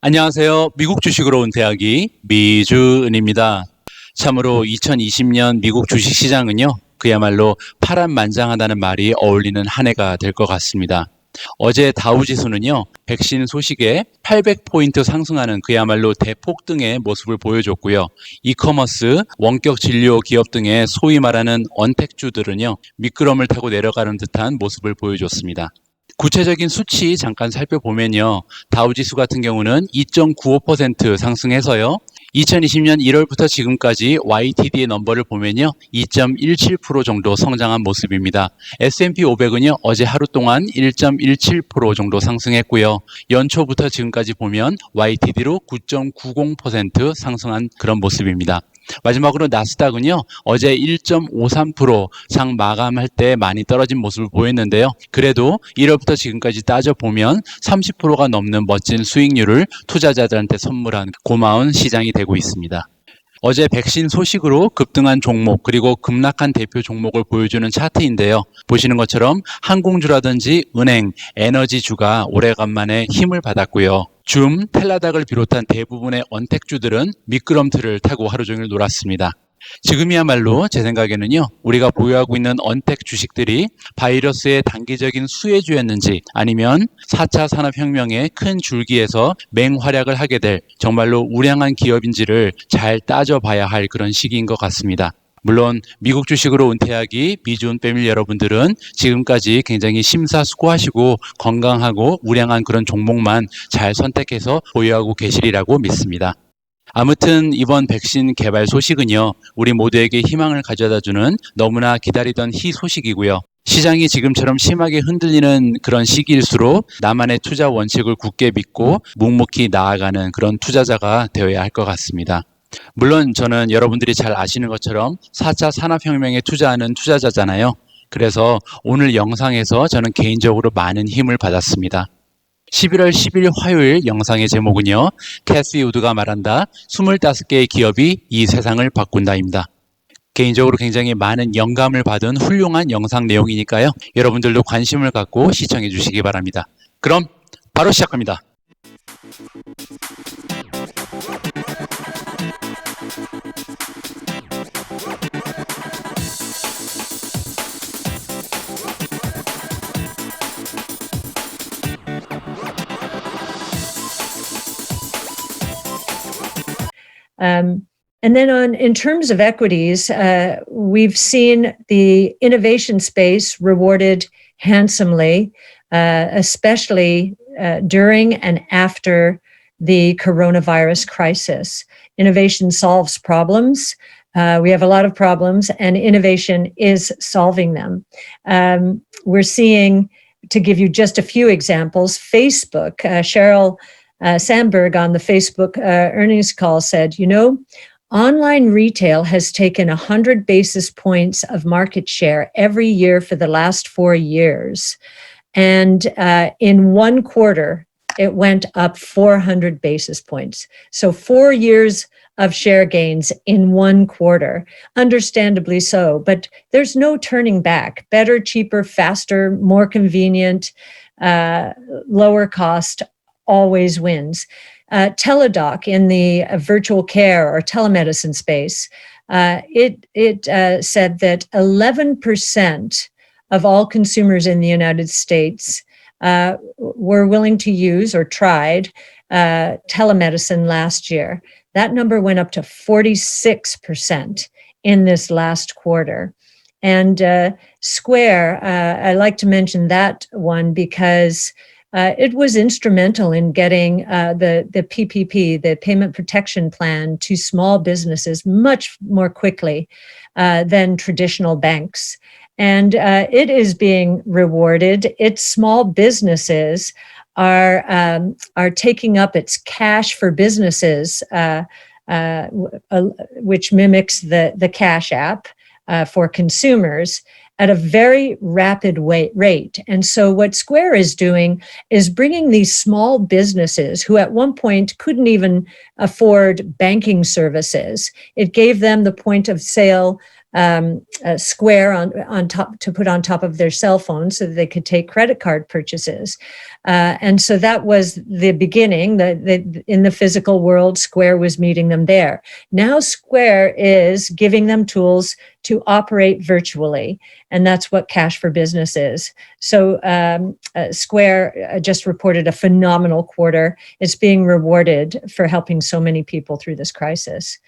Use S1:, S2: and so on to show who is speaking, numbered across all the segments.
S1: 안녕하세요. 미국주식으로 은퇴하기 미주은입니다. 참으로 2020년 미국 주식시장은요, 그야말로 파란만장하다는 말이 어울리는 한 해가 될 것 같습니다. 어제 다우지수는요, 백신 소식에 800포인트 상승하는 그야말로 대폭등의 모습을 보여줬고요. 이커머스, 원격 진료 기업 등의 소위 말하는 언택주들은요, 미끄럼을 타고 내려가는 듯한 모습을 보여줬습니다. 구체적인 수치 잠깐 살펴보면요. 다우지수 같은 경우는 2.95% 상승해서요. 2020년 1월부터 지금까지 YTD의 넘버를 보면요. 2.17% 정도 성장한 모습입니다. S&P500은요. 어제 하루 동안 1.17% 정도 상승했고요. 연초부터 지금까지 보면 YTD로 9.90% 상승한 그런 모습입니다. 마지막으로 나스닥은요, 어제 1.53% 장 마감할 때 많이 떨어진 모습을 보였는데요. 그래도 1월부터 지금까지 따져보면 30%가 넘는 멋진 수익률을 투자자들한테 선물한 고마운 시장이 되고 있습니다. 어제 백신 소식으로 급등한 종목 그리고 급락한 대표 종목을 보여주는 차트인데요. 보시는 것처럼 항공주라든지 은행, 에너지주가 오래간만에 힘을 받았고요. 텔라닥을 비롯한 대부분의 언택주들은 미끄럼틀을 타고 하루 종일 놀았습니다. 지금이야말로 제 생각에는요, 우리가 보유하고 있는 언택 주식들이 바이러스의 단기적인 수혜주였는지 아니면 4차 산업혁명의 큰 줄기에서 맹활약을 하게 될 정말로 우량한 기업인지를 잘 따져봐야 할 그런 시기인 것 같습니다. 물론 미국 주식으로 은퇴하기 미주은 패밀리 여러분들은 지금까지 굉장히 심사숙고하시고 건강하고 우량한 그런 종목만 잘 선택해서 보유하고 계시리라고 믿습니다. 아무튼 이번 백신 개발 소식은요, 우리 모두에게 희망을 가져다주는 너무나 기다리던 희소식이고요. 시장이 지금처럼 심하게 흔들리는 그런 시기일수록 나만의 투자 원칙을 굳게 믿고 묵묵히 나아가는 그런 투자자가 되어야 할 것 같습니다. 물론 저는 여러분들이 잘 아시는 것처럼 4차 산업혁명에 투자하는 투자자잖아요. 그래서 오늘 영상에서 저는 개인적으로 많은 힘을 받았습니다. 11월 10일 화요일 영상의 제목은요, 캐시우드가 말한다, 25개의 기업이 이 세상을 바꾼다입니다. 개인적으로 굉장히 많은 영감을 받은 훌륭한 영상 내용이니까요. 여러분들도 관심을 갖고 시청해 주시기 바랍니다. 그럼 바로 시작합니다.
S2: And then in terms of equities, we've seen the innovation space rewarded handsomely, especially during and after the coronavirus crisis. Innovation solves problems. We have a lot of problems, and innovation is solving them. We're seeing, to give you just a few examples, Facebook, Sheryl Sandberg on the Facebook earnings call said, online retail has taken 100 basis points of market share every year for the last 4 years. And in one quarter, it went up 400 basis points. So 4 years of share gains in one quarter, understandably so, but there's no turning back. Better, cheaper, faster, more convenient, lower cost always wins. Teladoc in the virtual care or telemedicine space, it said that 11% of all consumers in the United States were willing to use or tried telemedicine last year. That number went up to 46% in this last quarter. And Square, I like to mention that one because it was instrumental in getting the PPP, the Payment Protection Plan, to small businesses much more quickly than traditional banks. And it is being rewarded. Its small businesses are taking up its cash for businesses, which mimics the Cash App for consumers, at a very rapid rate. And so what Square is doing is bringing these small businesses who at one point couldn't even afford banking services. It gave them the point of sale Square on top to put on top of their cell phone so that they could take credit card purchases. And so that was the beginning. In the physical world, Square was meeting them there. Now Square is giving them tools to operate virtually. And that's what Cash for Business is. So Square just reported a phenomenal quarter. It's being rewarded for helping so many people through this crisis.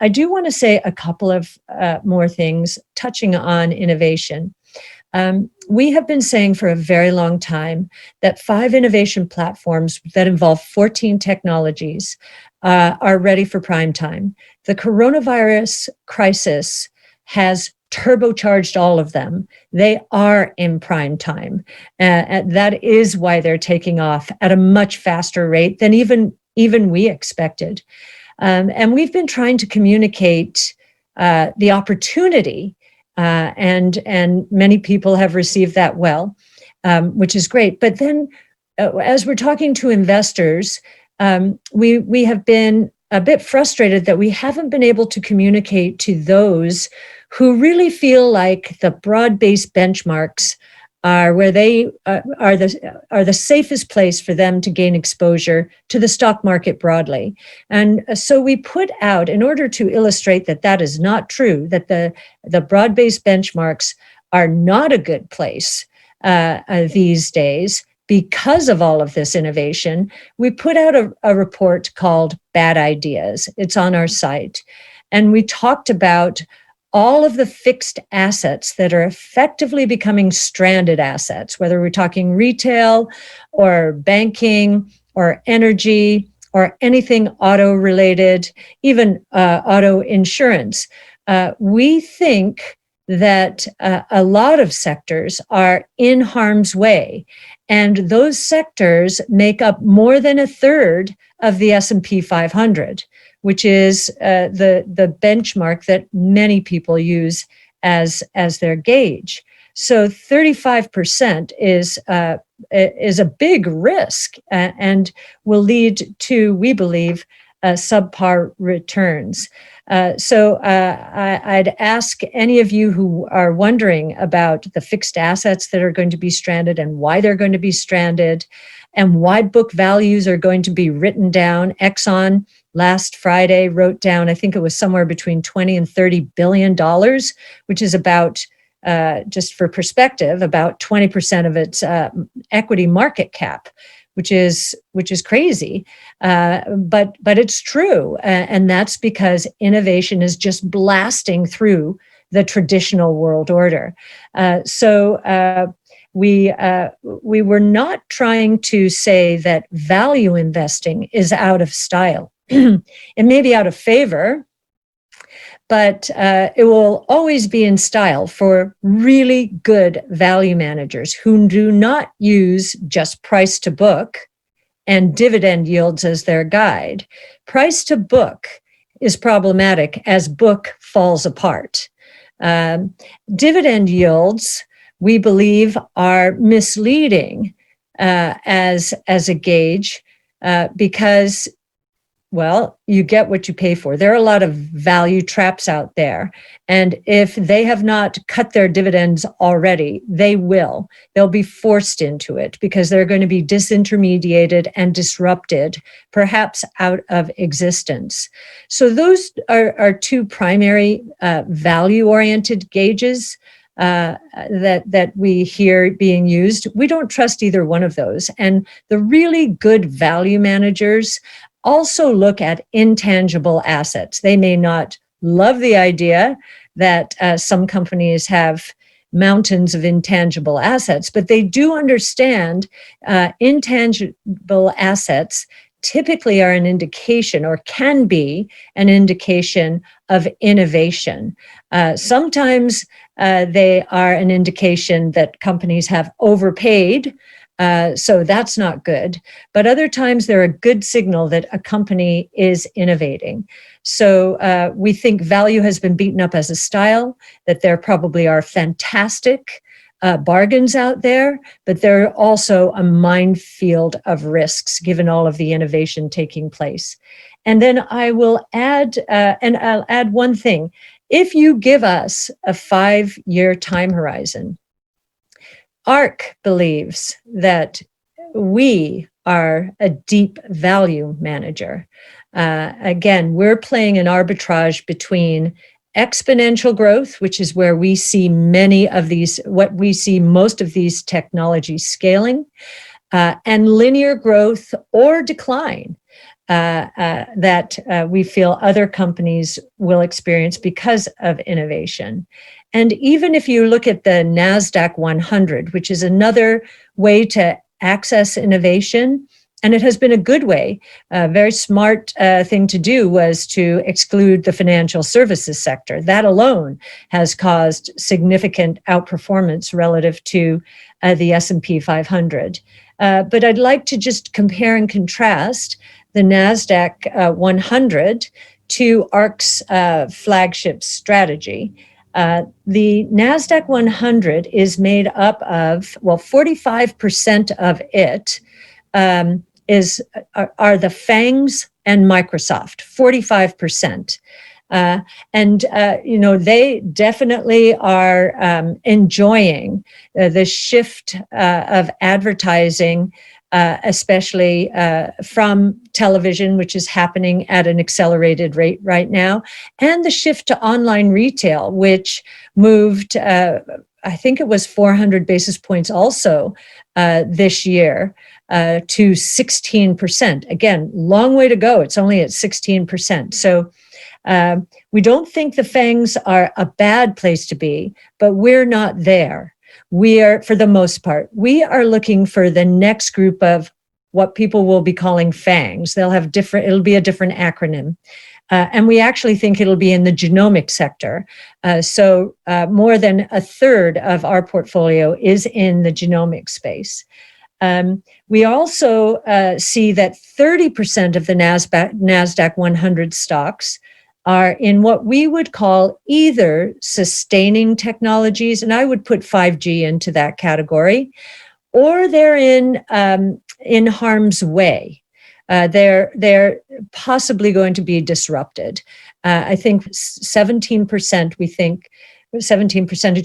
S2: I do want to say a couple of more things touching on innovation. We have been saying for a very long time that 5 innovation platforms that involve 14 technologies are ready for prime time. The coronavirus crisis has turbocharged all of them. They are in prime time. And that is why they're taking off at a much faster rate than even we expected. And we've been trying to communicate the opportunity, and many people have received that well, which is great. But then, as we're talking to investors, we have been a bit frustrated that we haven't been able to communicate to those who really feel like the broad-based benchmarks are where they are the safest place for them to gain exposure to the stock market broadly. And so we put out, in order to illustrate that that is not true, that the broad-based benchmarks are not a good place these days because of all of this innovation, we put out a report called Bad Ideas. It's on our site. And we talked about all of the fixed assets that are effectively becoming stranded assets, whether we're talking retail or banking or energy or anything auto related, even auto insurance. We think that a lot of sectors are in harm's way, and those sectors make up more than a third of the S&P 500. Which is the benchmark that many people use as their gauge. So 35% is a big risk and will lead to, we believe, subpar returns. So I'd ask any of you who are wondering about the fixed assets that are going to be stranded and why they're going to be stranded and why book values are going to be written down. Exxon last Friday wrote down, I think it was somewhere between $20 and $30 billion, which is about, just for perspective, about 20% of its equity market cap, which is crazy. But it's true. And that's because innovation is just blasting through the traditional world order. So we were not trying to say that value investing is out of style. It may be out of favor, but it will always be in style for really good value managers who do not use just price to book and dividend yields as their guide. Price to book is problematic as book falls apart. Dividend yields, we believe, are misleading as a gauge because, well, you get what you pay for. There are a lot of value traps out there. And if they have not cut their dividends already, they will. They'll be forced into it because they're going to be disintermediated and disrupted, perhaps out of existence. So those are two primary value-oriented gauges that we hear being used. We don't trust either one of those. And the really good value managers also look at intangible assets. They may not love the idea that some companies have mountains of intangible assets, but they do understand intangible assets typically are an indication or can be an indication of innovation. Sometimes they are an indication that companies have overpaid, so that's not good. But other times they're a good signal that a company is innovating. So we think value has been beaten up as a style, that there probably are fantastic bargains out there, but there are also a minefield of risks given all of the innovation taking place. And then I will add, and I'll add one thing. if you give us a 5-year time horizon, ARK believes that we are a deep value manager. Again, we're playing an arbitrage between exponential growth, which is where we see most of these technologies scaling, and linear growth or decline that we feel other companies will experience because of innovation. And even if you look at the NASDAQ 100, which is another way to access innovation, and it has been a good way. A very smart thing to do was to exclude the financial services sector. That alone has caused significant outperformance relative to the S&P 500. But I'd like to just compare and contrast the NASDAQ 100 to ARK's flagship strategy. The NASDAQ 100 is made up of, 45% of it are the FANGs and Microsoft, 45%. They definitely are enjoying the shift of advertising, especially from television, which is happening at an accelerated rate right now, and the shift to online retail, which moved, I think it was 400 basis points also this year to 16%. Again, long way to go. It's only at 16%. So we don't think the FANGs are a bad place to be, but we're not there. We are, for the most part, we are looking for the next group of what people will be calling FANGs. It'll be a different acronym. And we actually think it'll be in the genomic sector. So more than a third of our portfolio is in the genomic space. We also see that 30% of the NASDAQ 100 stocks are in what we would call either sustaining technologies, and I would put 5G into that category, or they're in harm's way. They're possibly going to be disrupted. I think 17 percentage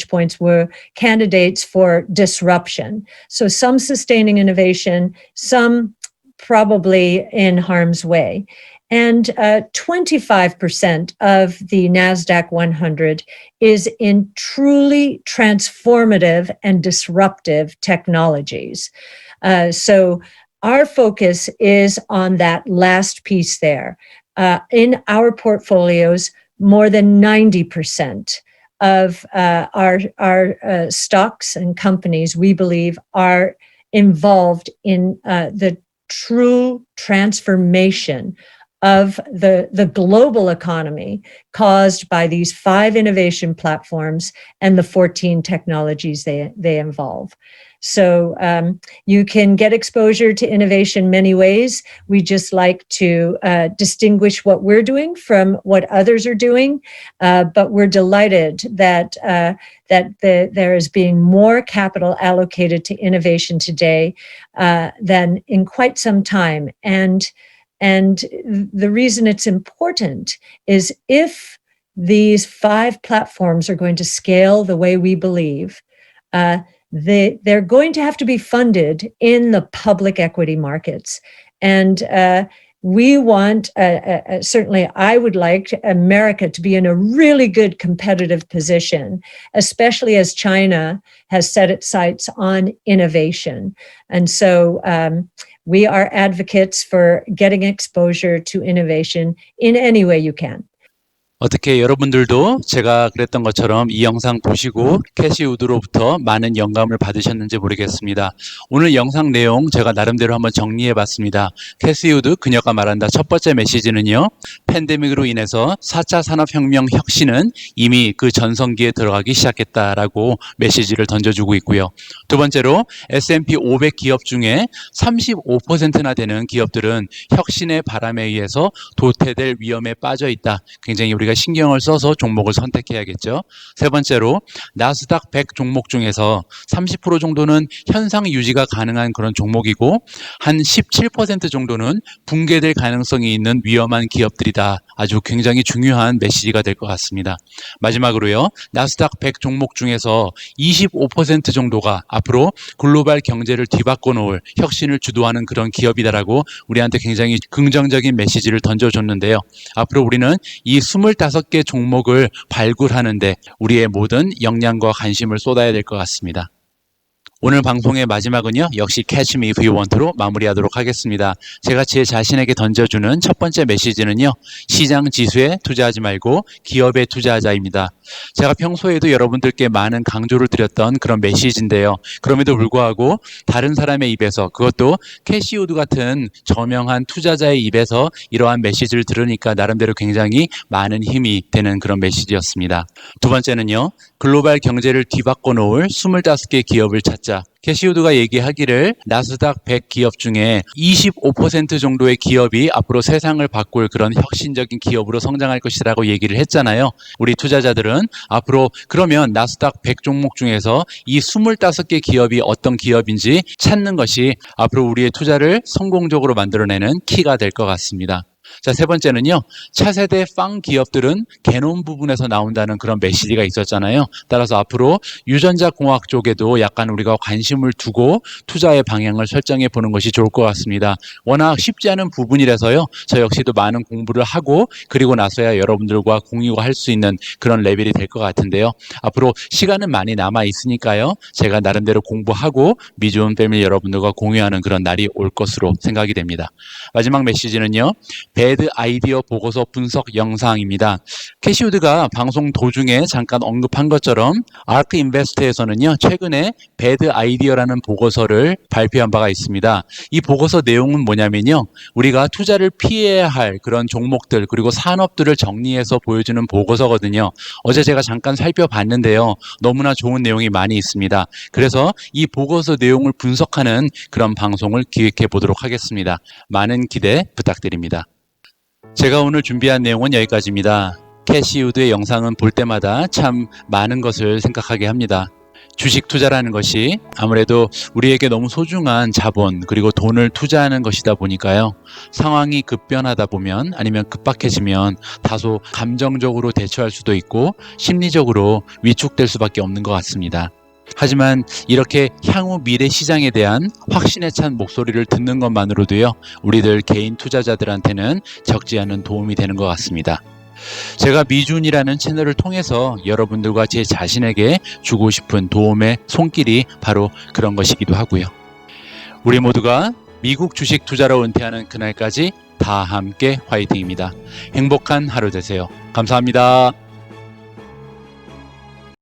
S2: points were candidates for disruption. So some sustaining innovation, some probably in harm's way. And 25% of the NASDAQ 100 is in truly transformative and disruptive technologies. So our focus is on that last piece there. In our portfolios, more than 90% of our stocks and companies, we believe, are involved in the true transformation of the global economy caused by these 5 innovation platforms and the 14 technologies they involve. So you can get exposure to innovation many ways. We just like to distinguish what we're doing from what others are doing, but we're delighted that there is being more capital allocated to innovation today than in quite some time. And the reason it's important is if these 5 platforms are going to scale the way we believe, they're going to have to be funded in the public equity markets. And we want, certainly I would like America to be in a really good competitive position, especially as China has set its sights on innovation. And so we are advocates for getting exposure to innovation in any way you can.
S1: 어떻게 여러분들도 제가 그랬던 것처럼 이 영상 보시고 캐시우드로부터 많은 영감을 받으셨는지 모르겠습니다. 오늘 영상 내용 제가 나름대로 한번 정리해봤습니다. 캐시우드 그녀가 말한다 첫 번째 메시지는요. 팬데믹으로 인해서 4차 산업혁명 혁신은 이미 그 전성기에 들어가기 시작했다라고 메시지를 던져주고 있고요. 두 번째로 S&P 500 기업 중에 35%나 되는 기업들은 혁신의 바람에 의해서 도태될 위험에 빠져 있다. 굉장히 우리가 우리가 신경을 써서 종목을 선택해야겠죠. 세 번째로 나스닥 100 종목 중에서 30% 정도는 현상 유지가 가능한 그런 종목이고 한 17% 정도는 붕괴될 가능성이 있는 위험한 기업들이다. 아주 굉장히 중요한 메시지가 될 것 같습니다. 마지막으로요. 나스닥 100 종목 중에서 25% 정도가 앞으로 글로벌 경제를 뒤바꿔 놓을 혁신을 주도하는 그런 기업이다라고 우리한테 굉장히 긍정적인 메시지를 던져줬는데요. 앞으로 우리는 이 25개 종목을 발굴하는데 우리의 모든 역량과 관심을 쏟아야 될 것 같습니다. 오늘 방송의 마지막은요. 역시 Catch Me If You Want로 마무리하도록 하겠습니다. 제가 제 자신에게 던져주는 첫 번째 메시지는요. 시장 지수에 투자하지 말고 기업에 투자하자입니다. 제가 평소에도 여러분들께 많은 강조를 드렸던 그런 메시지인데요. 그럼에도 불구하고 다른 사람의 입에서 그것도 캐시우드 같은 저명한 투자자의 입에서 이러한 메시지를 들으니까 나름대로 굉장히 많은 힘이 되는 그런 메시지였습니다. 두 번째는요. 글로벌 경제를 뒤바꿔 놓을 25개 기업을 찾자. 캐시우드가 얘기하기를 나스닥 100 기업 중에 25% 정도의 기업이 앞으로 세상을 바꿀 그런 혁신적인 기업으로 성장할 것이라고 얘기를 했잖아요. 우리 투자자들은 앞으로 그러면 나스닥 100 종목 중에서 이 25개 기업이 어떤 기업인지 찾는 것이 앞으로 우리의 투자를 성공적으로 만들어내는 키가 될 것 같습니다. 자, 세 번째는요. 차세대 빵 기업들은 개놈 부분에서 나온다는 그런 메시지가 있었잖아요. 따라서 앞으로 유전자 공학 쪽에도 약간 우리가 관심을 두고 투자의 방향을 설정해 보는 것이 좋을 것 같습니다. 워낙 쉽지 않은 부분이라서요. 저 역시도 많은 공부를 하고 그리고 나서야 여러분들과 공유할 수 있는 그런 레벨이 될 것 같은데요. 앞으로 시간은 많이 남아 있으니까요. 제가 나름대로 공부하고 미주은 패밀리 여러분들과 공유하는 그런 날이 올 것으로 생각이 됩니다. 마지막 메시지는요. 배드 아이디어 보고서 분석 영상입니다. 캐시우드가 방송 도중에 잠깐 언급한 것처럼 아크 인베스트에서는요. 최근에 배드 아이디어라는 보고서를 발표한 바가 있습니다. 이 보고서 내용은 뭐냐면요. 우리가 투자를 피해야 할 그런 종목들 그리고 산업들을 정리해서 보여주는 보고서거든요. 어제 제가 잠깐 살펴봤는데요. 너무나 좋은 내용이 많이 있습니다. 그래서 이 보고서 내용을 분석하는 그런 방송을 기획해 보도록 하겠습니다. 많은 기대 부탁드립니다. 제가 오늘 준비한 내용은 여기까지입니다. 캐시우드의 영상은 볼 때마다 참 많은 것을 생각하게 합니다. 주식 투자라는 것이 아무래도 우리에게 너무 소중한 자본 그리고 돈을 투자하는 것이다 보니까요. 상황이 급변하다 보면 아니면 급박해지면 다소 감정적으로 대처할 수도 있고 심리적으로 위축될 수밖에 없는 것 같습니다. 하지만 이렇게 향후 미래 시장에 대한 확신에 찬 목소리를 듣는 것만으로도요. 우리들 개인 투자자들한테는 적지 않은 도움이 되는 것 같습니다. 제가 미준이라는 채널을 통해서 여러분들과 제 자신에게 주고 싶은 도움의 손길이 바로 그런 것이기도 하고요. 우리 모두가 미국 주식 투자로 은퇴하는 그날까지 다 함께 화이팅입니다. 행복한 하루 되세요. 감사합니다.